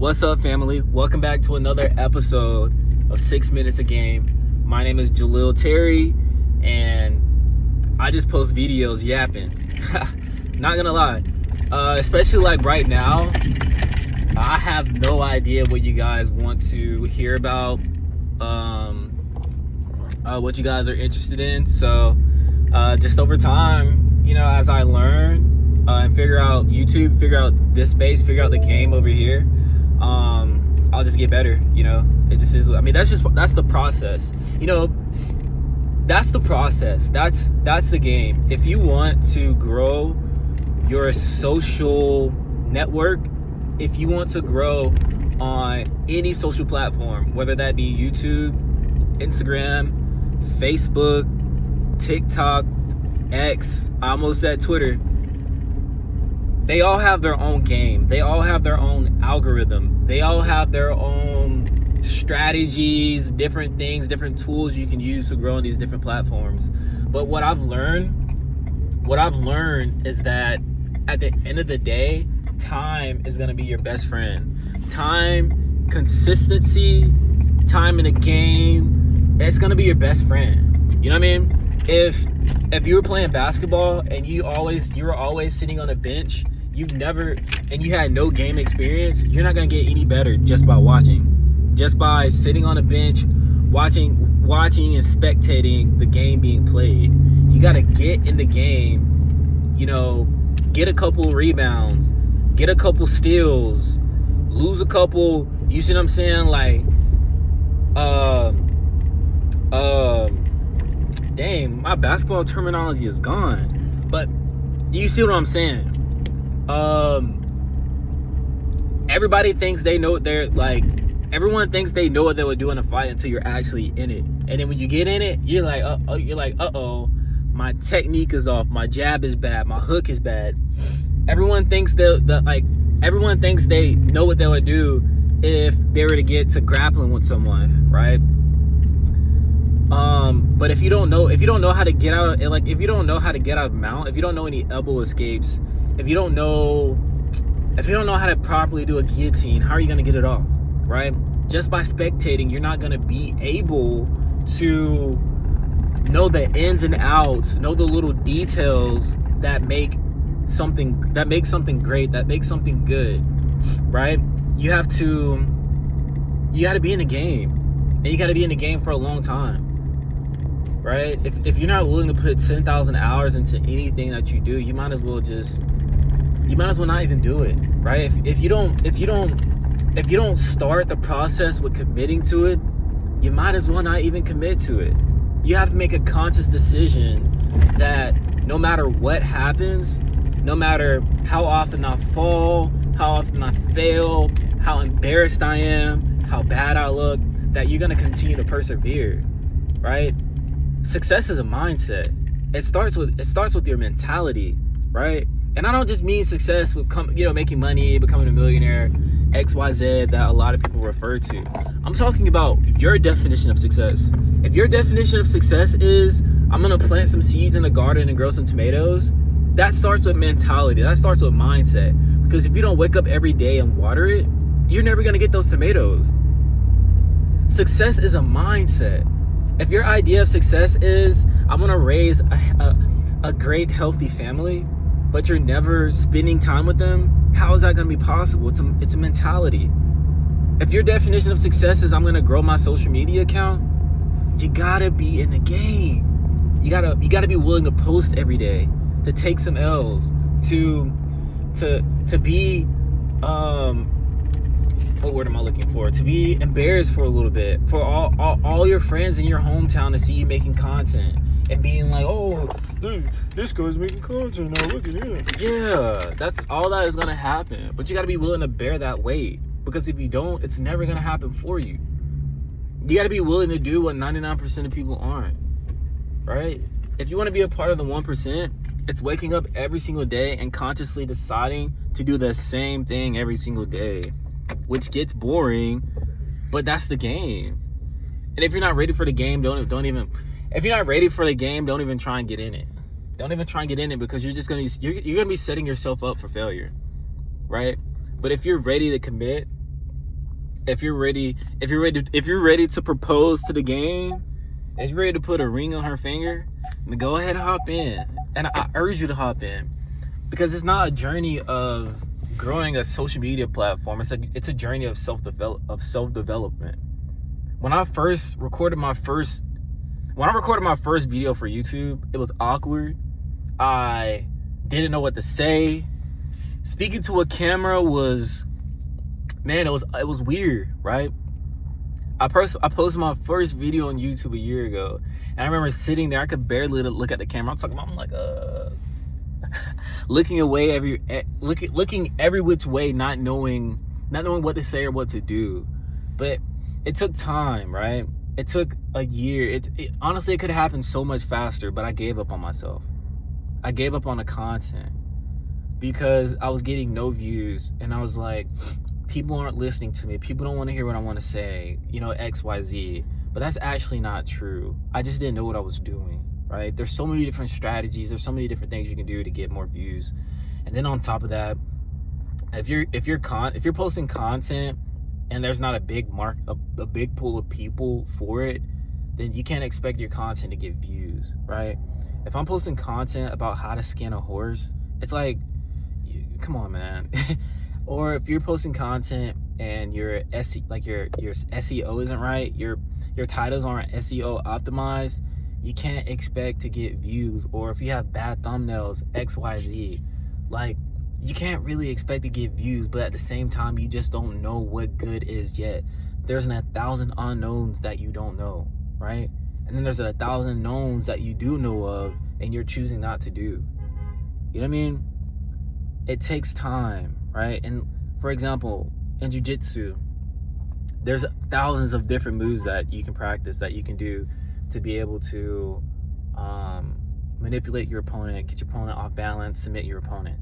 What's up, family? Welcome back to another episode of 6 Minutes a Game. My name is Jalil Terry, and I just post videos yapping. Not gonna lie, especially like right now, I have no idea what you guys want to hear about, what you guys are interested in. So just over time, as I learn and figure out YouTube, figure out this space, figure out the game over here, I'll just get better. It just is. That's the process. That's the process. That's the game. If you want to grow your social network, if you want to grow on any social platform, whether that be YouTube, Instagram, Facebook, TikTok, X, I almost said Twitter, they all have their own game. They all have their own algorithm. They all have their own strategies, different things, different tools you can use to grow on these different platforms. But what I've learned is that at the end of the day, time is going to be your best friend. Time, consistency, time in a game, it's going to be your best friend. You know what I mean? If you were playing basketball and you were always sitting on a bench, you had no game experience, you're not going to get any better just by watching. Just by sitting on a bench, watching and spectating the game being played. You got to get in the game, get a couple rebounds, get a couple steals, lose a couple, you see what I'm saying? Like, dang, my basketball terminology is gone. But you see what I'm saying? Everybody thinks they know everyone thinks they know what they would do in a fight until you're actually in it. And then when you get in it, you're like, uh-oh, my technique is off, my jab is bad, my hook is bad. Everyone thinks everyone thinks they know what they would do if they were to get to grappling with someone, right? But if you don't know how to get out of, if you don't know how to get out of mount, if you don't know any elbow escapes, if you don't know how to properly do a guillotine, how are you going to get it off, right? Just by spectating, you're not going to be able to know the ins and outs, know the little details that make something great, that make something good, right? You got to be in the game, and you got to be in the game for a long time, right? If you're not willing to put 10,000 hours into anything that you do, you might as well not even do it, right? If you don't start the process with committing to it, you might as well not even commit to it. You have to make a conscious decision that no matter what happens, no matter how often I fall, how often I fail, how embarrassed I am, how bad I look, that you're going to continue to persevere, right? Success is a mindset. It starts with your mentality, right? And I don't just mean success with making money, becoming a millionaire, XYZ that a lot of people refer to. I'm talking about your definition of success. If your definition of success is, I'm going to plant some seeds in the garden and grow some tomatoes, that starts with mentality. That starts with mindset. Because if you don't wake up every day and water it, you're never going to get those tomatoes. Success is a mindset. If your idea of success is, I'm going to raise a great, healthy family, but you're never spending time with them, how is that going to be possible? It's a mentality. If your definition of success is, I'm going to grow my social media account, you got to be in the game. You got to be willing to post every day, to take some L's, to be what word am I looking for? To be embarrassed for a little bit, for all your friends in your hometown to see you making content and being like, oh, this guy's making content now, look at him. Yeah, that's all that is gonna happen. But you gotta be willing to bear that weight, because if you don't, it's never gonna happen for you. You gotta be willing to do what 99% of people aren't, right? If you want to be a part of the 1%, it's waking up every single day and consciously deciding to do the same thing every single day, which gets boring, but that's the game. And if you're not ready for the game, don't even try and get in it. Don't even try and get in it, because you're gonna be setting yourself up for failure, right? But if you're ready to commit, if you're ready to propose to the game, if you're ready to put a ring on her finger, then go ahead and hop in. And I urge you to hop in, because it's not a journey of growing a social media platform. It's a journey of self-development. When I recorded my first video for YouTube, it was awkward. I didn't know what to say. Speaking to a camera was, man, it was weird, right? I posted my first video on YouTube a year ago, and I remember sitting there. I could barely look at the camera. I'm like looking every which way, not knowing what to say or what to do. But it took time, right? It took a year. Honestly, it could have happened so much faster, but I gave up on myself. I gave up on the content because I was getting no views, and I was like, people aren't listening to me. People don't want to hear what I want to say, X, Y, Z. But that's actually not true. I just didn't know what I was doing, right? There's so many different strategies. There's so many different things you can do to get more views. And then on top of that, if you're posting content and there's not a big pool of people for it, then you can't expect your content to get views, right? If I'm posting content about how to skin a horse, it's like, come on, man. Or if you're posting content and your SEO isn't right, your titles aren't SEO optimized, you can't expect to get views. Or if you have bad thumbnails, XYZ, like, you can't really expect to get views, but at the same time, you just don't know what good is yet. There's 1,000 unknowns that you don't know, right? And then there's 1,000 knowns that you do know of, and you're choosing not to do. You know what I mean? It takes time, right? And for example, in jiu-jitsu, there's thousands of different moves that you can practice, that you can do to be able to manipulate your opponent, get your opponent off balance, submit your opponent.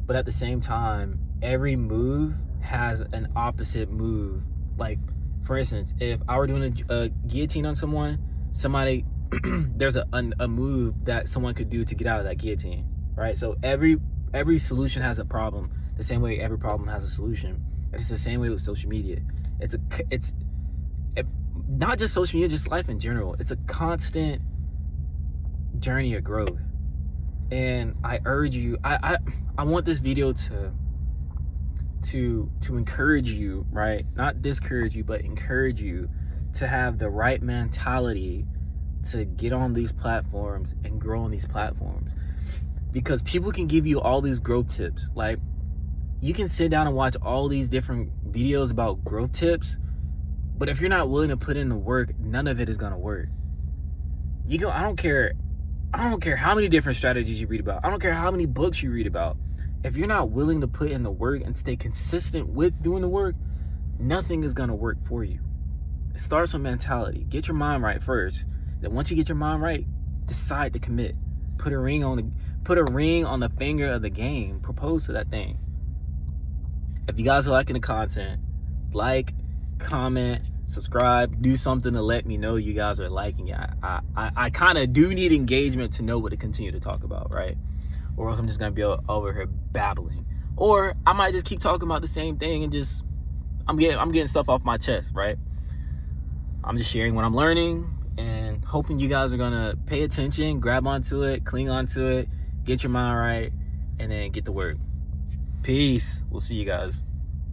But at the same time, every move has an opposite move. Like, for instance, if I were doing a guillotine on somebody, there's a move that someone could do to get out of that guillotine, right? So every solution has a problem, the same way every problem has a solution. It's the same way with social media. It's not just social media, just life in general. It's a constant journey of growth. And I urge you, I want this video to encourage you, right? Not discourage you, but encourage you to have the right mentality to get on these platforms and grow on these platforms. Because people can give you all these growth tips. Like, you can sit down and watch all these different videos about growth tips, but if you're not willing to put in the work, none of it is gonna work. I don't care how many different strategies you read about. I don't care how many books you read about. If you're not willing to put in the work and stay consistent with doing the work, nothing is gonna work for you. It starts with mentality. Get your mind right first. Then once you get your mind right, decide to commit. Put a ring on the finger of the game. Propose to that thing. If you guys are liking the content, like, comment, subscribe, do something to let me know you guys are liking it. I kind of do need engagement to know what to continue to talk about, right? Or else I'm just gonna be over here babbling. Or I might just keep talking about the same thing and just I'm getting stuff off my chest, right? I'm just sharing what I'm learning and hoping you guys are gonna pay attention, grab onto it, cling onto it, get your mind right, and then get to work. Peace. We'll see you guys.